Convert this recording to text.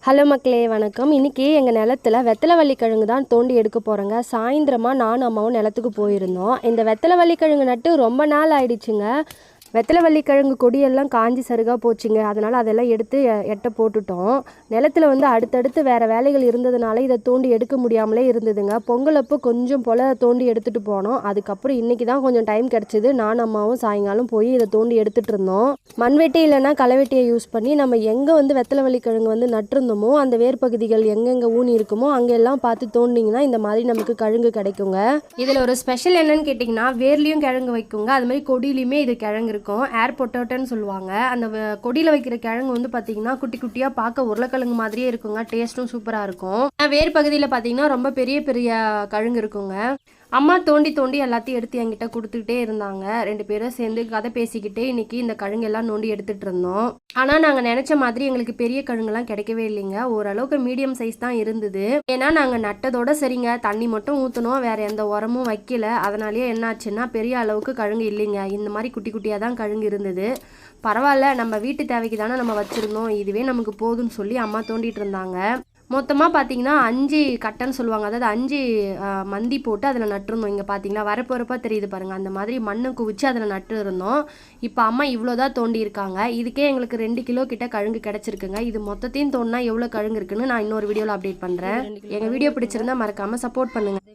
Hello மக்களே, வணக்கம். இன்றைக்கி எங்கள் நிலத்துல வெத்தலை கிழங்கு தான் தோண்டி எடுக்க போகிறோங்க. சாயந்தரமாக நானும் அம்மாவும் நிலத்துக்கு போயிருந்தோம். இந்த வெத்தலை கிழங்கு நட்டு ரொம்ப நாள் ஆயிடுச்சுங்க. வெத்தலை கிழங்கு கொடியெல்லாம் காஞ்சி சருகாக போச்சுங்க. அதனால் அதெல்லாம் எடுத்து எட்ட போட்டுட்டோம். நிலத்தில் அடுத்தடுத்து வேறு வேலைகள் இருந்ததுனால இதை தோண்டி எடுக்க முடியாமலே இருந்ததுங்க. பொங்கலப்போ கொஞ்சம் போல் தோண்டி எடுத்துகிட்டு போனோம். அதுக்கப்புறம் இன்றைக்கி தான் கொஞ்சம் டைம் கிடச்சிது. நானும் அம்மாவும் சாயங்காலம் போய் இதை தோண்டி எடுத்துகிட்டு இருந்தோம். மண்வெட்டி இல்லைன்னா களைவெட்டியை யூஸ் பண்ணி நம்ம எங்கே வெத்தலை கிழங்கு நட்டிருந்தோமோ அந்த வேர்பகுதிகள் எங்கெங்கே ஊனி இருக்குமோ அங்கெல்லாம் பார்த்து தோண்டிங்கன்னா இந்த மாதிரி நமக்கு கிழங்கு கிடைக்குங்க. இதில் ஒரு ஸ்பெஷல் என்னன்னு கேட்டிங்கன்னா, வேர்லேயும் கிழங்கு வைக்குங்க. அது மாதிரி கொடியிலையுமே இது கிழங்கு இருக்கும். ஏர் பொட்டோட்டோன்னு சொல்லுவாங்க. அந்த கொடியில் வைக்கிற கிழங்கு பார்த்தீங்கன்னா குட்டி குட்டியாக பார்க்க உருளைக்கிழங்கு மாதிரியே இருக்குங்க. டேஸ்ட்டும் சூப்பராக இருக்கும். வேர் பகுதியில் பார்த்தீங்கன்னா ரொம்ப பெரிய பெரிய கிழங்கு இருக்குங்க. அம்மா தோண்டி தோண்டி எல்லாத்தையும் எடுத்து என்கிட்ட கொடுத்துக்கிட்டே இருந்தாங்க. 2 பேரும் சேர்ந்து கதை பேசிக்கிட்டே இன்னைக்கு இந்த கழுங்கெல்லாம் நோண்டி எடுத்துகிட்டு இருந்தோம். ஆனால் நாங்கள் நினச்ச மாதிரி எங்களுக்கு பெரிய கழுங்கெல்லாம் கிடைக்கவே இல்லைங்க. ஓரளவுக்கு மீடியம் சைஸ் தான் இருந்தது. ஏன்னா நாங்கள் நட்டதோட சரிங்க, தண்ணி மட்டும் ஊற்றணும், வேறு எந்த உரமும் வைக்கல. அதனாலேயே என்னாச்சுன்னா பெரிய அளவுக்கு கழுங்கு இல்லைங்க. இந்த மாதிரி குட்டி குட்டியாக தான் கழுங்கு இருந்தது. பரவாயில்ல, நம்ம வீட்டு தேவைக்கு தானே நம்ம வச்சுருந்தோம், இதுவே நமக்கு போதும்னு சொல்லி அம்மா தோண்டிட்டு இருந்தாங்க. மொத்தமாக பார்த்தீங்கன்னா 5 கட்டைன்னு சொல்லுவாங்க. அதாவது 5 மந்தி போட்டு அதில் நட்டுருந்தோம். இங்கே பார்த்தீங்கன்னா வரப்போறப்பா தெரியுது பாருங்கள். அந்த மாதிரி மண்ணை குவிச்சு அதில் நட்டு இருந்தோம். இப்போ அம்மா இவ்வளோதான் தோண்டி இருக்காங்க. இதுக்கே எங்களுக்கு 2 கிலோ கிட்ட கழுங்கு கிடச்சிருக்குங்க. இது மொத்தத்தையும் தோண்டினா எவ்வளோ கழுங்கு இருக்குன்னு நான் இன்னொரு வீடியோவில் அப்டேட் பண்ணுறேன். எங்கள் வீடியோ பிடிச்சிருந்தா மறக்காமல் சப்போர்ட் பண்ணுங்கள்.